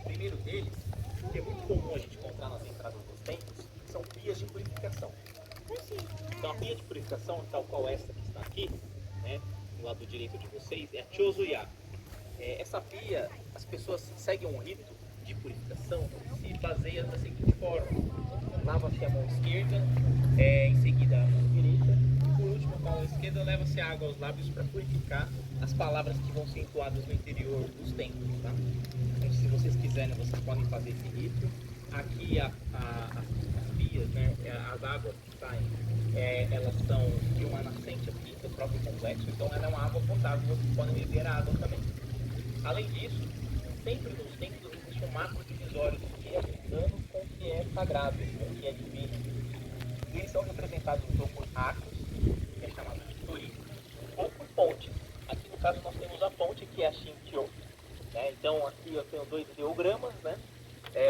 Primeiro deles, que é muito comum a gente encontrar nas entradas dos templos, são pias de purificação. Então a pia de purificação, tal qual essa que está aqui, né, do lado direito de vocês, é a Chozuya. Essa pia, as pessoas seguem um rito de purificação que se baseia da seguinte forma: lava-se a mão esquerda, em seguida a mão direita, e por último com a mão esquerda leva-se água aos lábios para purificar as palavras que vão ser entoadas no interior dos templos, tá? Então, se vocês quiserem, vocês podem fazer esse rito. Aqui as pias, né, as águas que saem, elas são de uma nascente aqui do próprio complexo, então ela é uma água potável, vocês podem beber a água também. Além disso, sempre nos templos existe um marco divisório do que é mundano com o que é sagrado, com o que é divino. E eles são representados então por arcos, que é chamado de tori, ou por pontes. Aqui no caso nós temos a ponte que é a Shinchyo. Então aqui eu tenho dois ideogramas, né?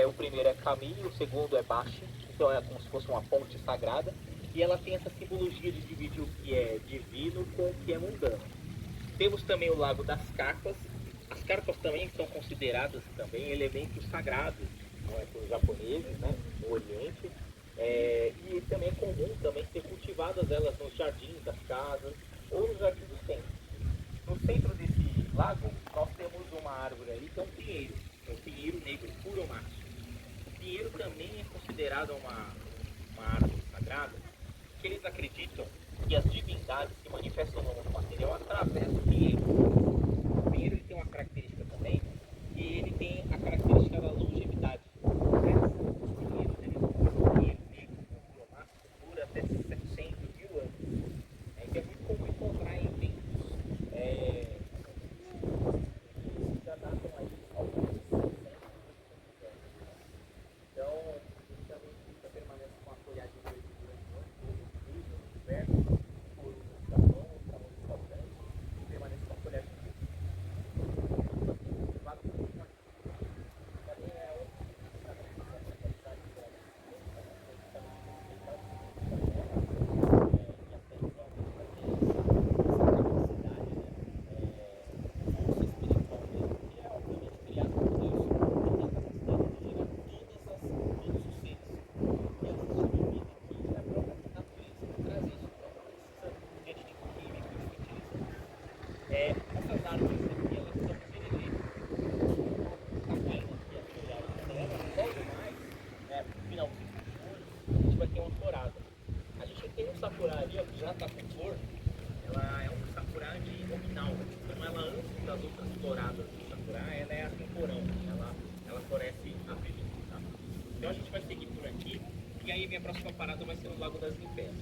O primeiro é Kami, o segundo é Bashi, então é como se fosse uma ponte sagrada. E ela tem essa simbologia de dividir o que é divino com o que é mundano. Temos também o Lago das Carpas. As carpas também são consideradas também elementos sagrados, pelos japoneses, né, no Oriente. E também é comum também ser cultivadas elas nos jardins das casas ou nos jardins dos templos. No centro desse lago, nós temos uma árvore ali que é um pinheiro. É o pinheiro negro, Kuromatsu. O pinheiro também é considerado uma árvore sagrada, porque eles acreditam que as divindades se manifestam no mundo material através do pinheiro. O pinheiro ele tem uma característica também, e ele tem a característica da longevidade. Os pinheiros, eles o pinheiro negro, o Kuromatsu, dura até 700.000 anos. Então é muito comum encontrar em templos que já datam aí alguns 600 anos. Então, ele também permanece com a folhagem verde durante o ano todo, no inverno, por Japão, bastante, e permanece com a folhagem verde. Também é outro essas árvores aqui, elas são sereletas. Tá caindo aqui a folhagem dela, logo mais, no finalzinho de julho, a gente vai ter uma florada. A gente tem um sakura ali, ó, que já está com flor, ela é um sakura de nominal, então ela antes das outras floradas do sakura, ela é a temporão, ela floresce a primeira, tá? Então a gente vai seguir por aqui, e aí minha próxima parada vai ser no Lago das Limpéias.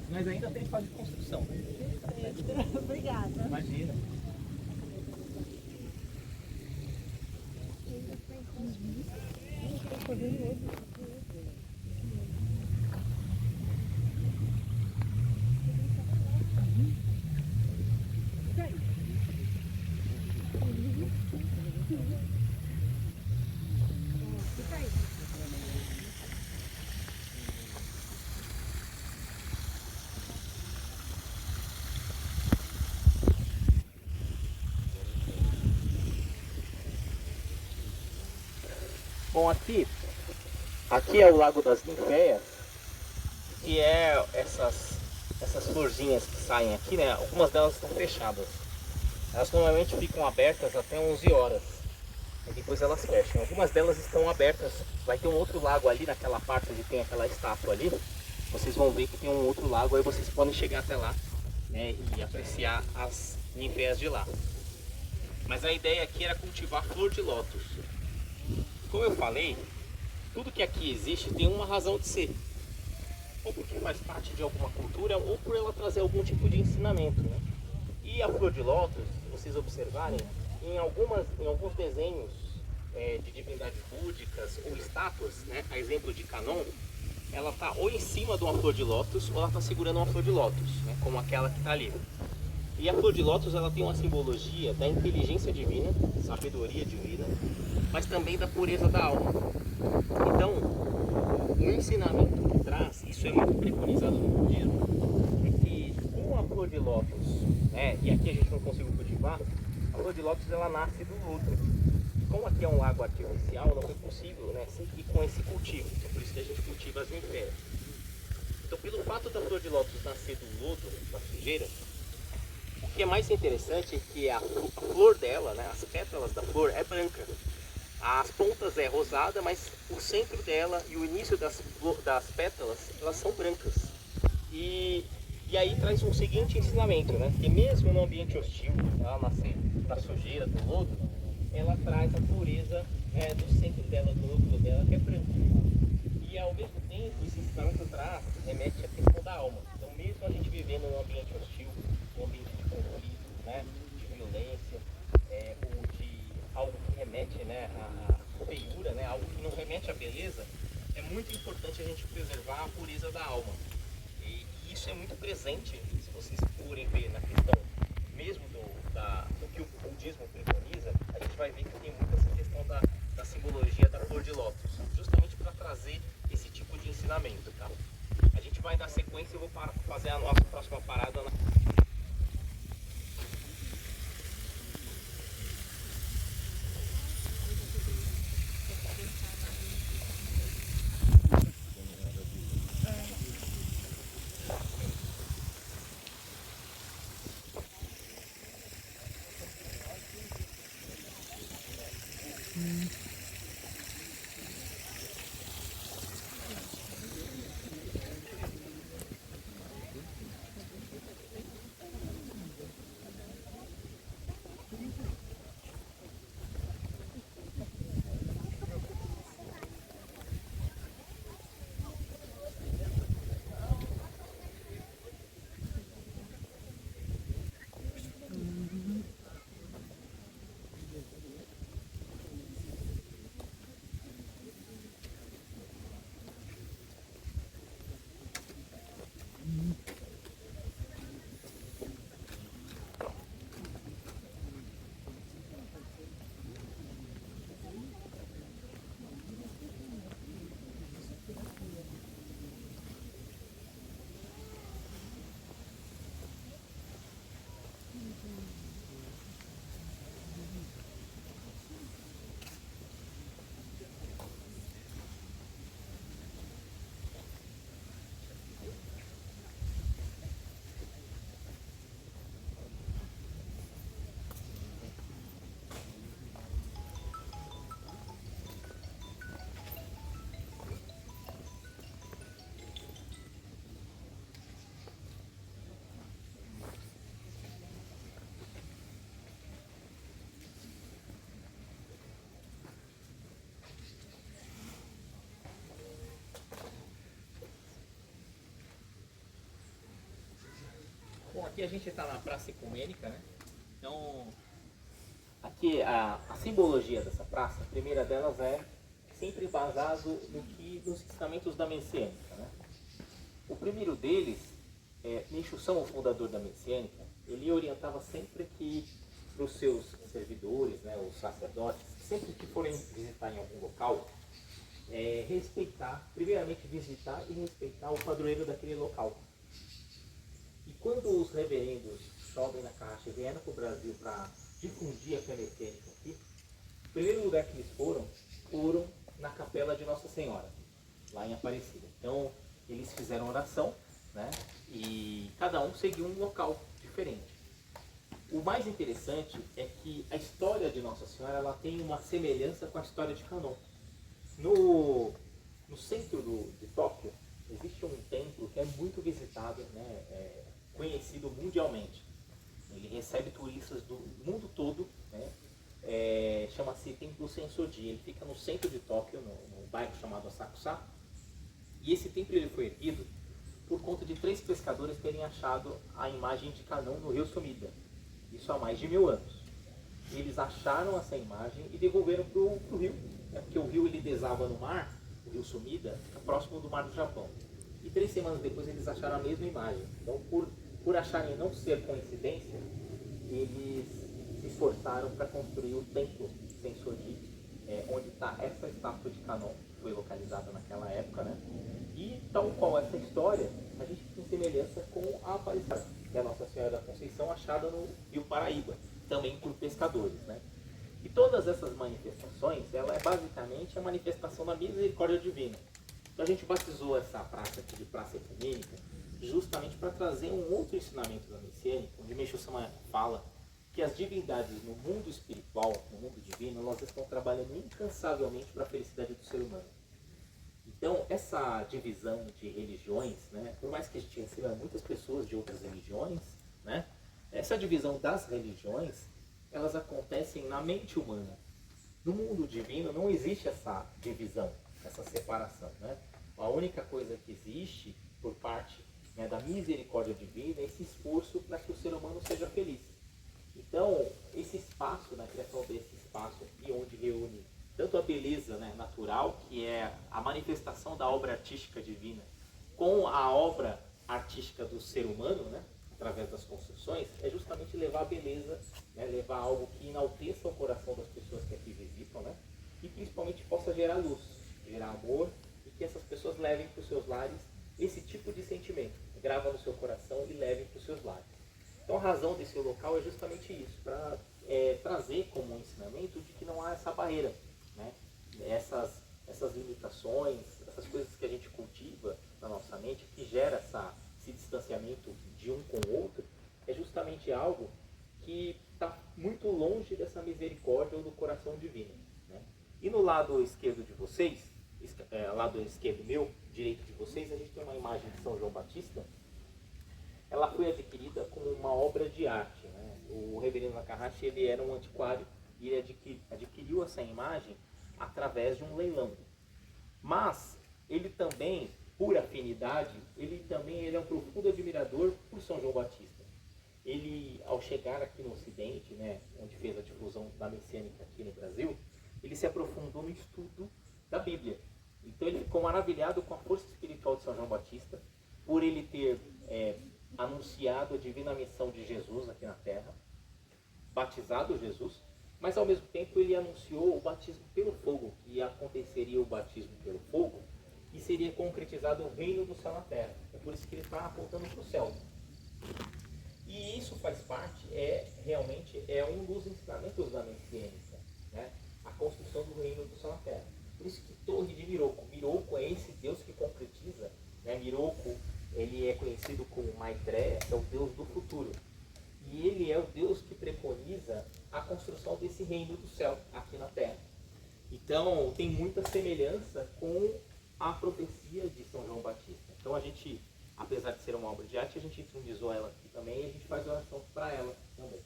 Mas ainda tem fase de construção. Obrigada. Imagina. Bom, aqui é o Lago das Ninféias, que é essas florzinhas que saem aqui, né? Algumas delas estão fechadas. Elas normalmente ficam abertas até 11 horas. E depois elas fecham. Algumas delas estão abertas. Vai ter um outro lago ali naquela parte onde tem aquela estátua ali. Vocês vão ver que tem um outro lago, aí vocês podem chegar até lá, né, e apreciar as ninféias de lá. Mas a ideia aqui era cultivar flor de lótus. Como eu falei, tudo que aqui existe tem uma razão de ser. Ou porque faz parte de alguma cultura, ou por ela trazer algum tipo de ensinamento, né? E a flor de lótus, se vocês observarem, em alguns desenhos de divindades búdicas ou estátuas, né, a exemplo de Canon, ela está ou em cima de uma flor de lótus ou ela está segurando uma flor de lótus, né, como aquela que está ali. E a flor de lótus ela tem uma simbologia da inteligência divina, sabedoria divina, mas também da pureza da alma. Então, o ensinamento que traz, isso é muito preconizado no budismo, é que com a flor de lótus, né, e aqui a gente não conseguiu cultivar, a flor de lótus ela nasce do lodo. Como aqui é um lago artificial, não foi possível, né, seguir com esse cultivo. Então, por isso que a gente cultiva as ninféias. Então, pelo fato da flor de lótus nascer do lodo, da sujeira, o que é mais interessante é que a flor dela, né, as pétalas da flor é branca. As pontas é rosada, mas o centro dela e o início das pétalas, elas são brancas. E aí traz um seguinte ensinamento, né? Que mesmo no ambiente hostil, ela nascer da sujeira, do lodo, ela traz a pureza, né, do centro dela, do núcleo dela, que é branco. E ao mesmo tempo, esse ensinamento remete à questão da alma. Então, mesmo a gente vivendo num ambiente hostil, num ambiente de conflito, né, de violência, ou de algo que remete, né, à feiura, né, algo que não remete à beleza, é muito importante a gente preservar a pureza da alma. E isso é muito presente, se vocês forem ver na questão mesmo do que o budismo preconiza, a gente vai ver que tem muito essa questão da simbologia da flor de lótus, justamente para trazer esse tipo de ensinamento, tá? A gente vai dar sequência e eu vou fazer a nossa próxima parada na... aqui a gente está na Praça Ecumênica, né? Então, aqui a simbologia dessa praça, a primeira delas é sempre baseado nos ensinamentos da Messiânica, né? O primeiro deles, Meishu Sama, o fundador da Messiânica, ele orientava sempre que para os seus servidores, né, os sacerdotes, sempre que forem visitar em algum local, respeitar, primeiramente visitar e respeitar o padroeiro daquele local. E quando os reverendos sobem na caixa e vieram para o Brasil para difundir a fé messiânica aqui, o primeiro lugar que eles foram na capela de Nossa Senhora, lá em Aparecida. Então, eles fizeram oração, né? E cada um seguiu um local diferente. O mais interessante é que a história de Nossa Senhora ela tem uma semelhança com a história de Kanon. No centro de Tóquio, existe um templo que é muito visitado, né? Conhecido mundialmente. Ele recebe turistas do mundo todo, né? Chama-se Templo Sensoji. Ele fica no centro de Tóquio, no bairro chamado Asakusa. E esse templo ele foi erguido por conta de 3 pescadores terem achado a imagem de Kanon no rio Sumida. Isso há mais de 1000 anos. Eles acharam essa imagem e devolveram para o rio, né? Porque o rio ele desava no mar, o rio Sumida, fica próximo do mar do Japão. E 3 semanas depois eles acharam a mesma imagem. Então, por acharem não ser coincidência, eles se esforçaram para construir o templo Sensoji, onde está essa estátua de Kanon, que foi localizada naquela época, né? E tal qual essa história, a gente tem semelhança com a aparição, que é a Nossa Senhora da Conceição, achada no Rio Paraíba, também por pescadores, né? E todas essas manifestações, ela é basicamente a manifestação da misericórdia divina. Então a gente batizou essa praça aqui de Praça Ecumênica justamente para trazer um outro ensinamento da Messiânica, onde Meishu Sama fala que as divindades no mundo espiritual, no mundo divino, elas estão trabalhando incansavelmente para a felicidade do ser humano. Então, essa divisão de religiões, né, por mais que a gente receba muitas pessoas de outras religiões, né, essa divisão das religiões, elas acontecem na mente humana. No mundo divino não existe essa divisão, essa separação, né? A única coisa que existe por parte, né, da misericórdia divina é esse esforço para que o ser humano seja feliz. Então, esse espaço, na criação desse espaço aqui, onde reúne tanto a beleza, né, natural, que é a manifestação da obra artística divina, com a obra artística do ser humano, né, através das construções, é justamente levar a beleza, né, levar algo que enalteça o coração das pessoas que aqui visitam, né, e principalmente possa gerar luz, gerar amor, e que essas pessoas levem para os seus lares esse tipo de sentimento, grava no seu coração e levem para os seus lares. Então a razão desse local é justamente isso, para trazer como um ensinamento de que não há essa barreira, né? Essas limitações, essas coisas que a gente cultiva na nossa mente, que gera esse distanciamento de um com o outro, é justamente algo que está muito longe dessa misericórdia ou do coração divino, né? E no lado esquerdo de vocês, lado esquerdo meu, direito de vocês, a gente tem uma imagem de São João Batista. Ela foi adquirida como uma obra de arte, né? O reverendo Nakahashi, ele era um antiquário e ele adquiriu essa imagem através de um leilão. Mas ele também, por afinidade, ele é um profundo admirador por São João Batista. Ele, ao chegar aqui no Ocidente, né, onde fez a difusão da Messiânica aqui no Brasil, ele se aprofundou no estudo da Bíblia. Então ele ficou maravilhado com a força espiritual de São João Batista, por ele ter anunciado a divina missão de Jesus aqui na Terra, batizado Jesus, mas ao mesmo tempo ele anunciou o batismo pelo fogo, que aconteceria o batismo pelo fogo e seria concretizado o reino do céu na Terra. É por isso que ele está apontando para o céu. E isso faz parte, realmente um dos ensinamentos da Messiânica, né? A construção do reino do céu na Terra. Por isso que Torre de Miroku. Miroku é esse Deus que concretiza, né? Miroku, ele é conhecido como Maitreya, é o Deus do futuro. E ele é o Deus que preconiza a construção desse reino do céu aqui na Terra. Então, tem muita semelhança com a profecia de São João Batista. Então, a gente, apesar de ser uma obra de arte, a gente entronizou ela aqui também e a gente faz oração para ela também.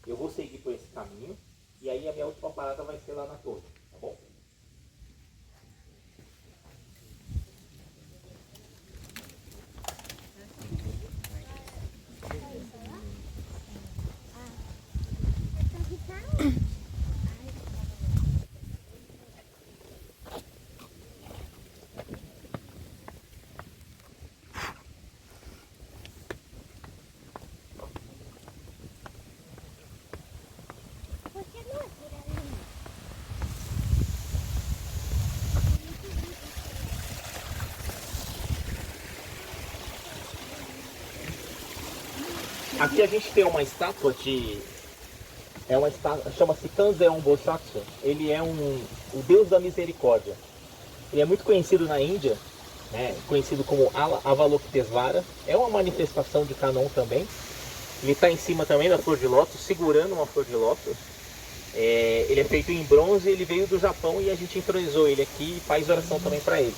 Eu vou seguir por esse caminho e aí a minha última parada vai ser lá na torre, tá bom? Aqui a gente tem uma estátua de... É uma estátua, chama-se Kanzeon Bosatsu. Ele é o deus da misericórdia. Ele é muito conhecido na Índia, né? Conhecido como Avalokitesvara. É uma manifestação de Kanon também. Ele está em cima também da flor de lótus, segurando uma flor de lótus. Ele é feito em bronze, ele veio do Japão e a gente entronizou ele aqui e faz oração também para ele.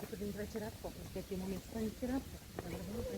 Depois a gente vai tirar foto, porque aqui é o momento pra gente tirar foto. Agora vamos ver.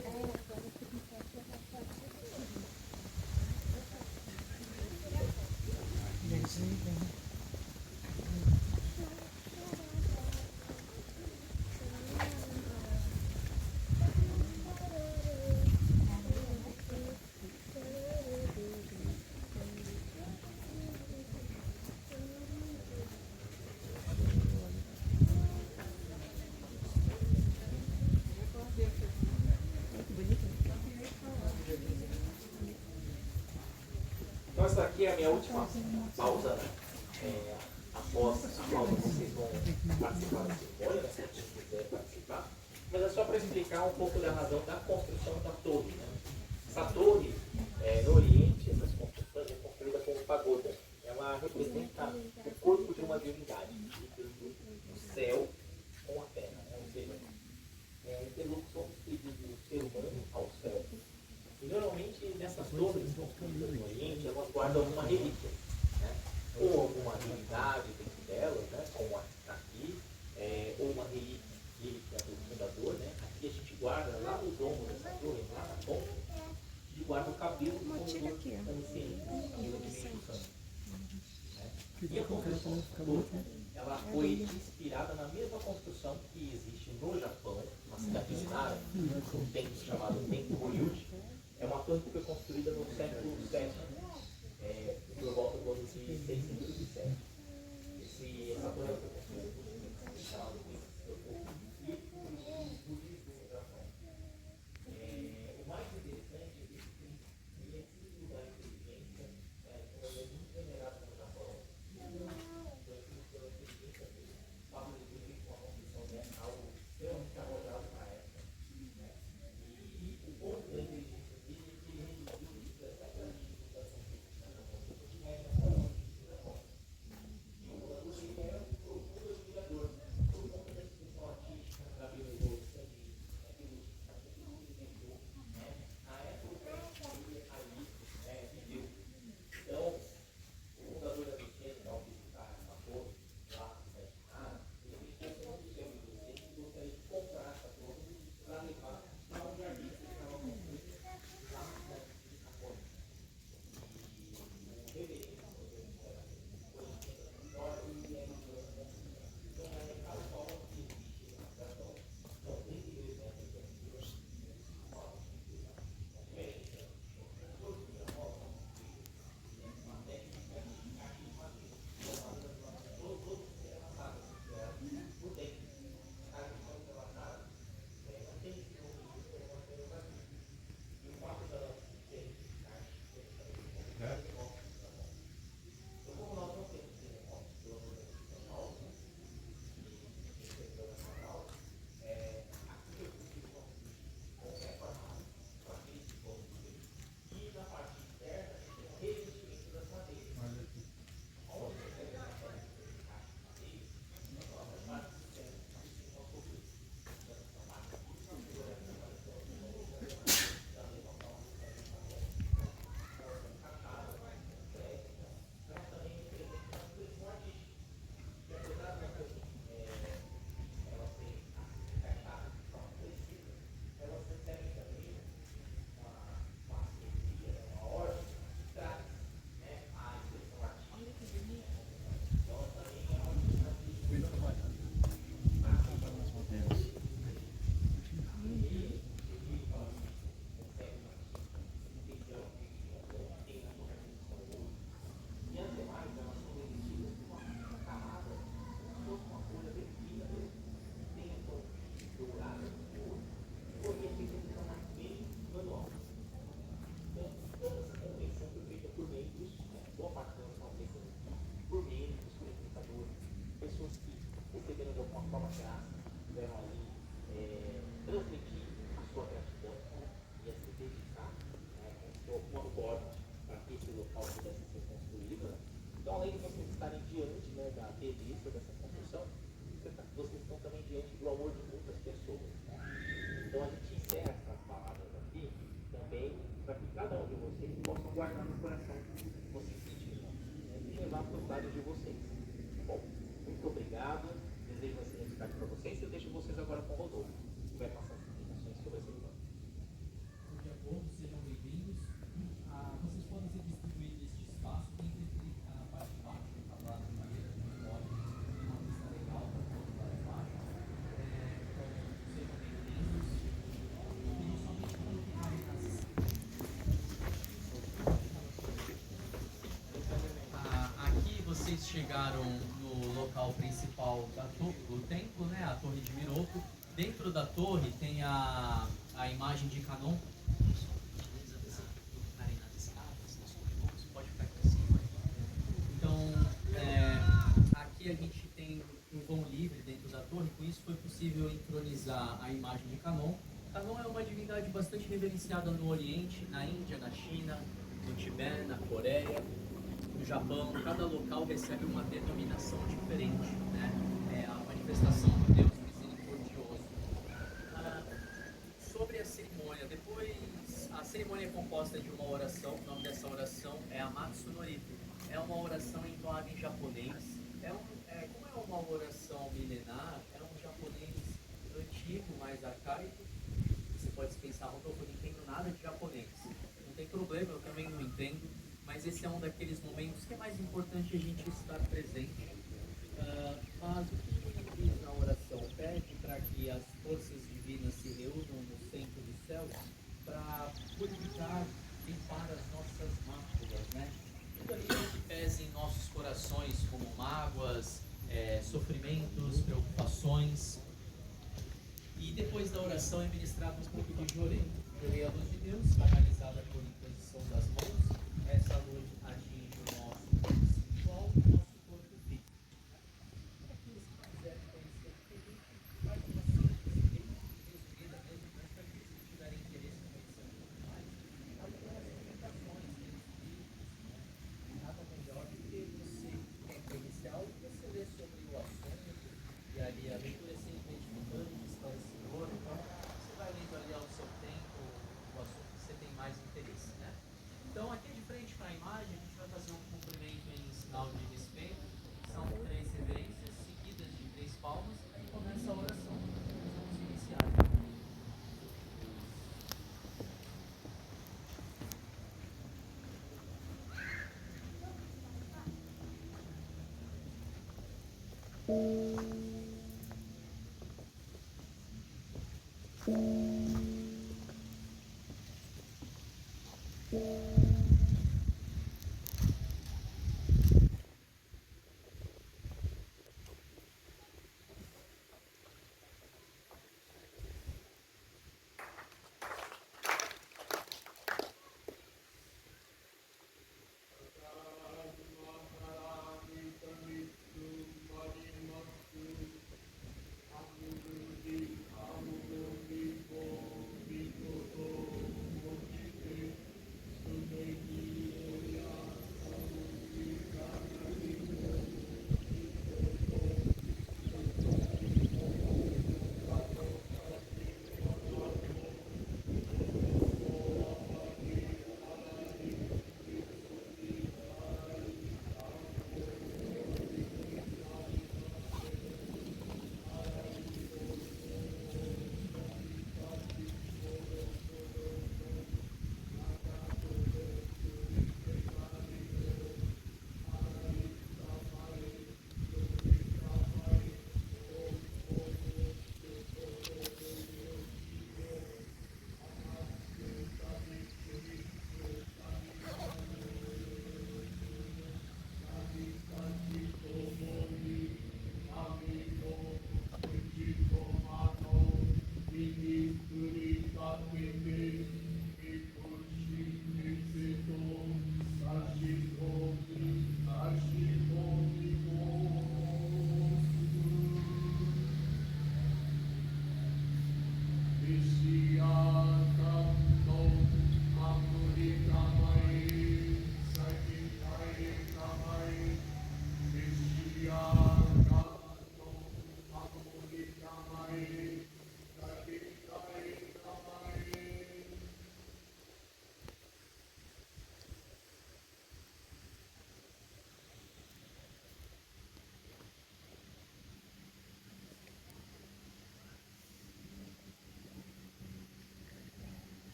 Então essa aqui é a minha última pausa, né? Após a pausa vocês vão participar da cerimônia, né? Se vocês quiserem participar. Mas é só para explicar um pouco da razão da construção da torre, né? Essa torre, no Oriente, essas construções é construída como pagoda. Ela representa o corpo de uma divindade, o céu com a terra, né? Ou seja, interlocução do ser humano ao céu. E normalmente nessas torres construídas no Oriente, elas guardam alguma relíquia, né? Ou alguma divindade dentro delas, né? Como aqui, ou uma relíquia do fundador, né? Aqui a gente guarda lá no domo dessa torre, lá na ponta, e guarda o cabelo do fundador anciente. E a construção da torre, ela foi inspirada na mesma construção que existe no Japão, uma cidade de Nara, um templo chamado Templo Ryuji. É uma torre que foi construída no século VII, por volta do ano de 607. Essa torre foi construída por um chamado e o budismo no Japão. O mais interessante é que ele é símbolo da inteligência, como ele é muito venerado no Japão. Então, esse símbolo da inteligência fala de que uma construção algo extremamente arrojado para a época. E o ponto da inteligência dele é que ele reduziu isso a essa grande trabalho de vocês. Bom, muito obrigado. Desejo uma excelente tarde para vocês. Eu deixo vocês agora com o Rodolfo, que vai passar as explicações sobre a cerimônia. Bom dia a todos, sejam bem-vindos. Vocês podem ser distribuídos neste espaço. Quem preferir ficar na parte de baixo, tablado de madeira, também pode. Tem uma vista legal para todos lá de baixo. Então, sejam bem-vindos. Inicialmente, quando ficarem aqui vocês chegaram no local principal do templo, né? A Torre de Miroto. Dentro da torre tem a imagem de Canon. Então, aqui a gente tem um vão livre dentro da torre, com isso foi possível entronizar a imagem de Canon. Canon é uma divindade bastante reverenciada no Oriente, na Índia, na China, no Tibete, na Coreia, no Japão. Cada local recebe uma denominação diferente, né? É a manifestação do Deus misericordioso. Sobre a cerimônia, a cerimônia é composta de uma oração. O nome dessa oração é a Matsunorito. É uma oração entoada em japonês. Como é uma oração milenar, é um japonês antigo, mais arcaico. Você pode pensar, Rodolfo, eu não entendo nada de japonês. Não tem problema, eu também não entendo. Mas esse é um daqueles momentos que é mais importante a gente estar presente. Mas o que ele diz na oração? Pede para que as forças divinas se reúnam no centro dos céus para purificar, limpar as nossas máculas, né? Tudo aquilo que pesa em nossos corações, como mágoas, sofrimentos, preocupações. E depois da oração é ministrado um pouco de jorei. Jorei é a luz de Deus, canalizada por imposição das mãos. Essa luz atinge o nosso corpo espiritual e o nosso corpo físico. Para aqueles que quiserem conhecer o que vai para uma simples, bem resumida mesmo, mas para aqueles que tiverem interesse em conhecer um pouco mais, algumas orientações tem os livros, né? Nada melhor do que você inicial, você ler sobre o assunto, e ali a leitura é sempre edificante, esclarecedora, então você vai lendo ali ao seu tempo o assunto que você tem mais interesse, né? Então, aqui de frente para a imagem, a gente vai fazer um cumprimento em sinal de respeito. São 3 reverências seguidas de 3 palmas e começa a oração. Nós vamos iniciar.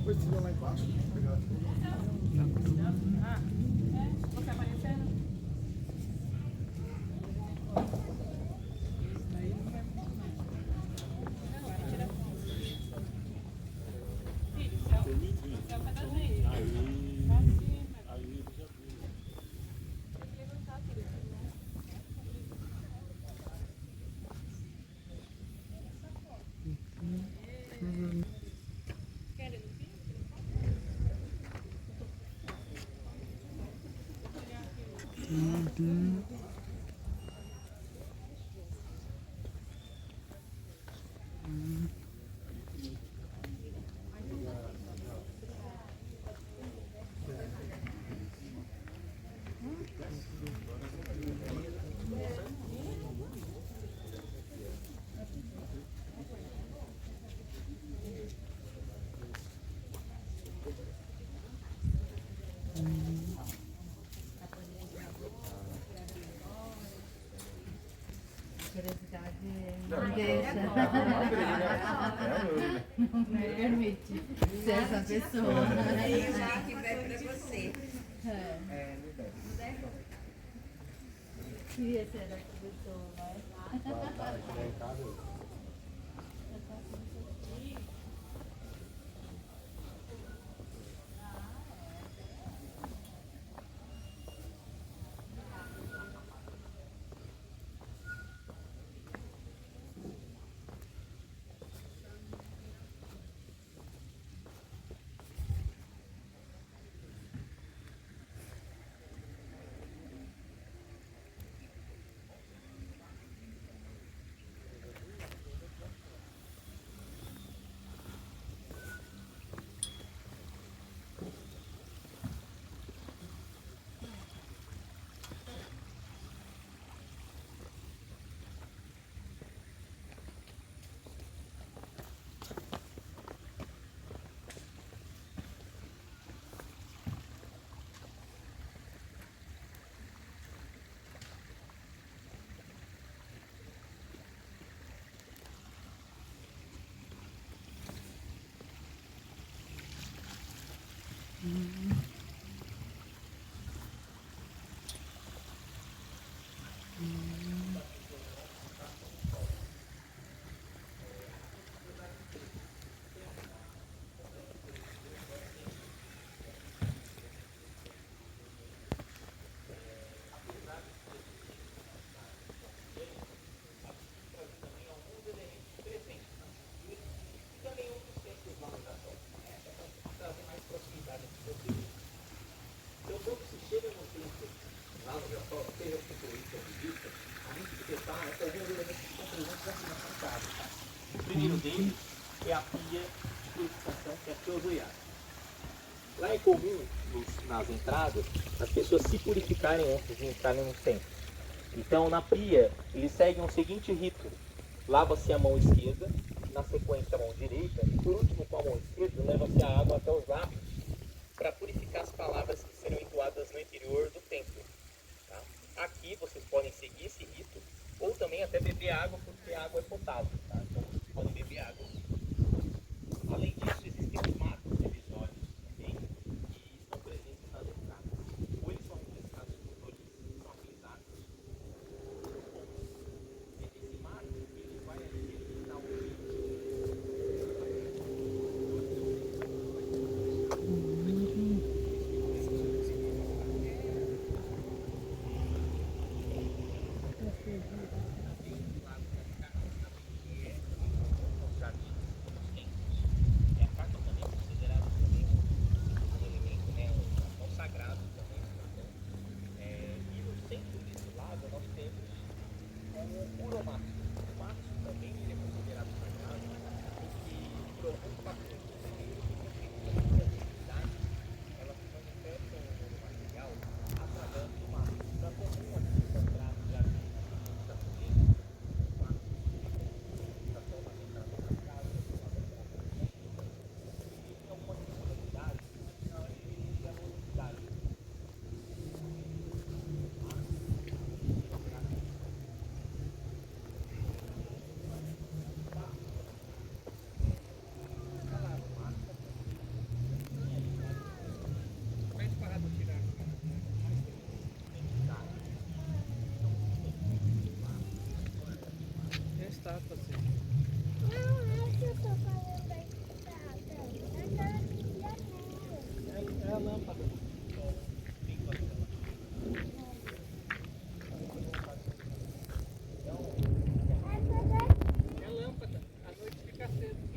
Coisinha lá embaixo, pegar. Você aparecendo? Curiosidade não deixa. Não permite ser essa pessoa. Aí já que vai pra você. Queria ser essa pessoa, mas. O primeiro deles é a pia de purificação, que é a Kyozoyari. Lá é comum, nas entradas, as pessoas se purificarem antes de entrarem no templo. Então, na pia, eles seguem o seguinte rito. Lava-se a mão esquerda, na sequência a mão direita, e por último, com a mão esquerda, leva-se a água até os lábios para purificar as palavras que serão entoadas no interior do templo. Tá? Aqui vocês podem seguir esse rito, ou também até beber água, porque a água é potável. Tá? Então vocês podem beber água. Além disso, existem os marcos divisórios também, que estão presentes nas entradas. Ou eles são refrescados por floristas, são aqueles arcos. Esse marco ele vai representar o estátua, assim. Não, é que eu tô falando da estátua. É a lâmpada. É a lâmpada. À noite fica cedo.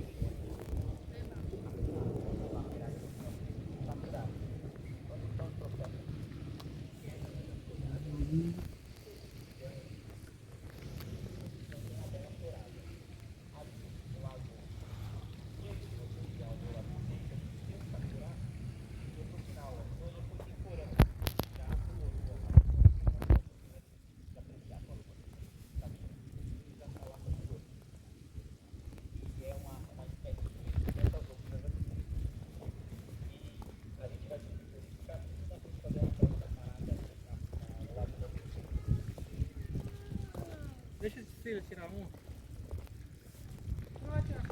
Deixa esse filho tirar um. Não vai tirar.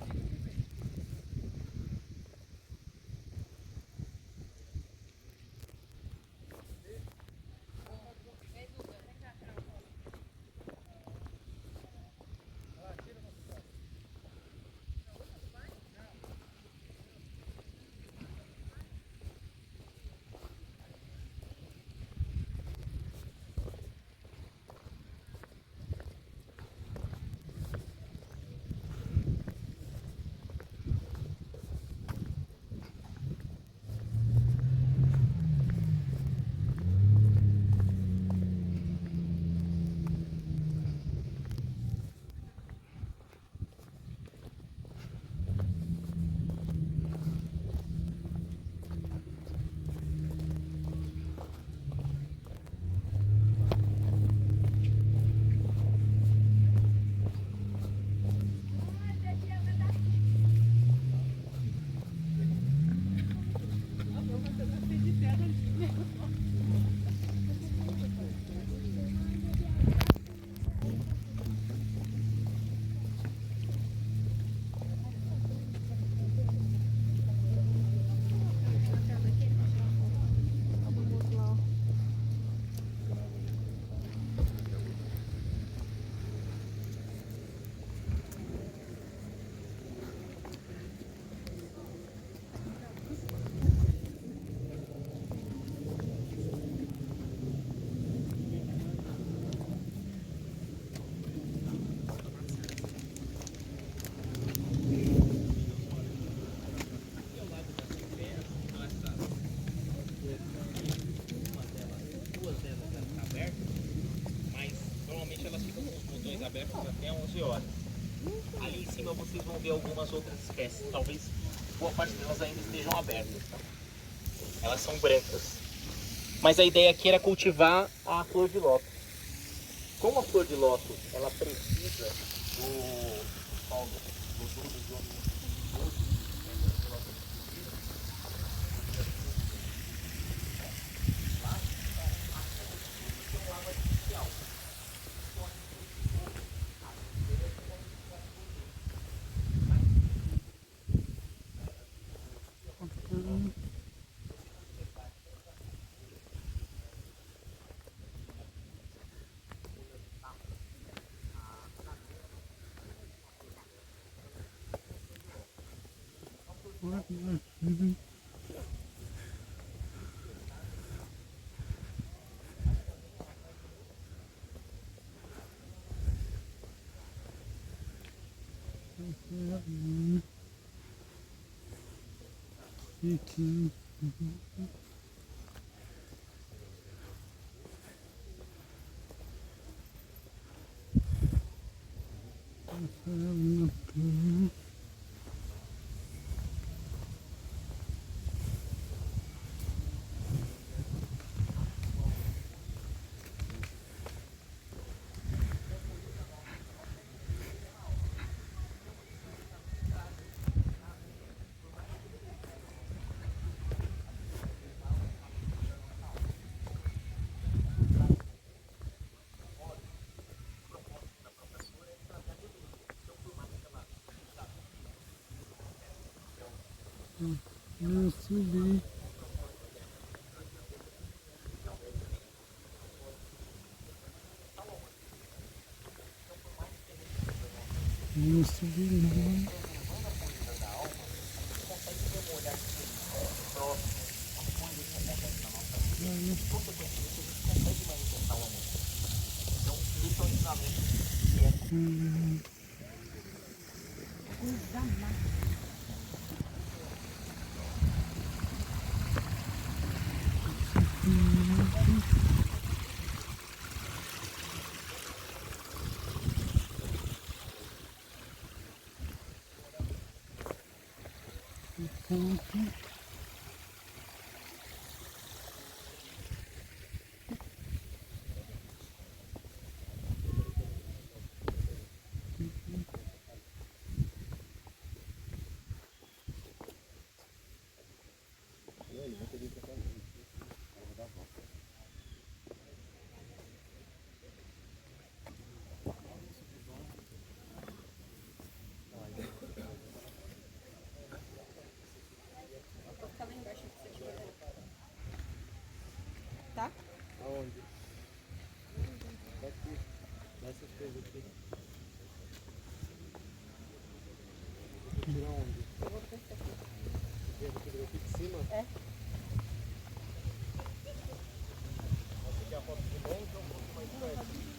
Mas normalmente elas ficam com os botões abertos até 11 horas. Ali em cima vocês vão ver algumas outras espécies. Talvez boa parte delas ainda estejam abertas. Elas são brancas. Mas a ideia aqui era cultivar a flor de lótus. Como a flor de lótus ela precisa do solo, do Eu subi. consequência disso, a gente consegue manifestar o amor. Então, esse é o ensinamento que é Tá? Aonde? Daqui. Dessas coisas aqui. Vou tirar onde? Eu vou pensar aqui. Aqui de cima? É. Você quer a foto de longe ou um pouco mais perto?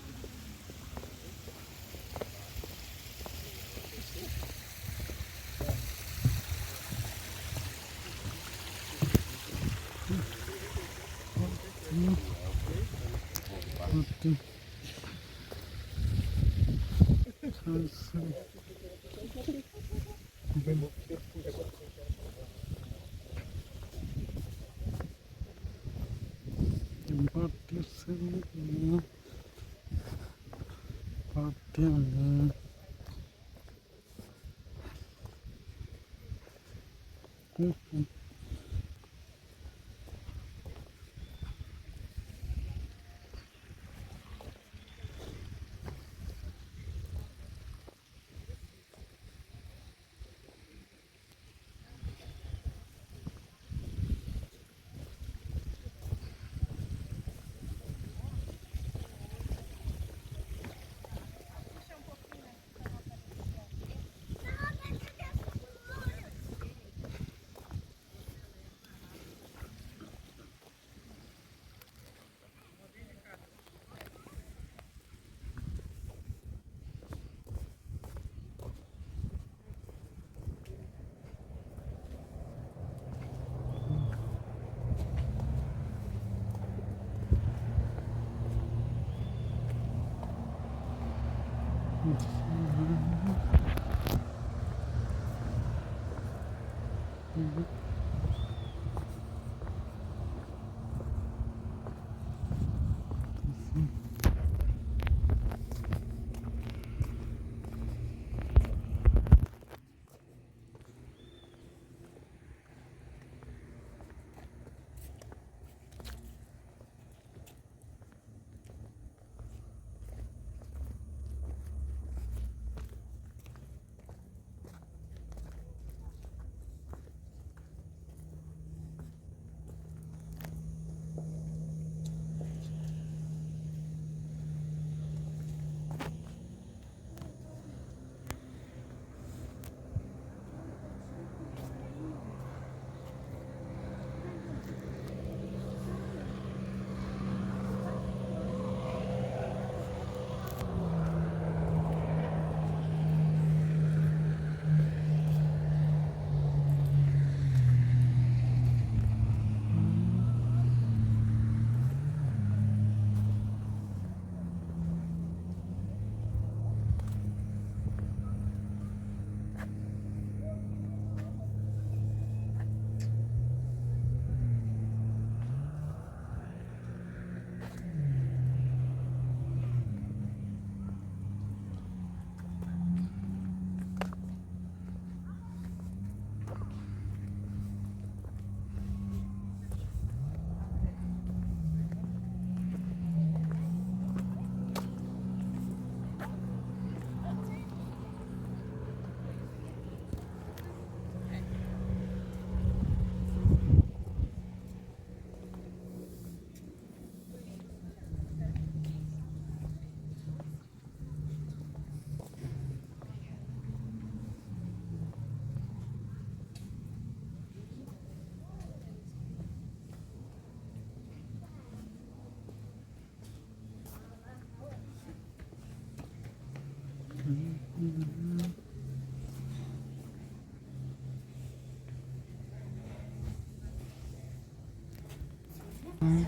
Ele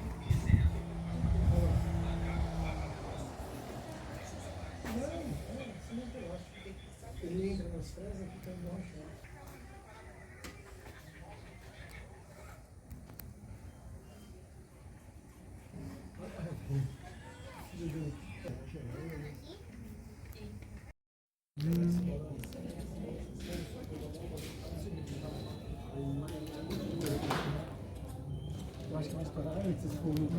entra nas fezes e fica embaixo. Eu acho que vai estourar antes, se for muito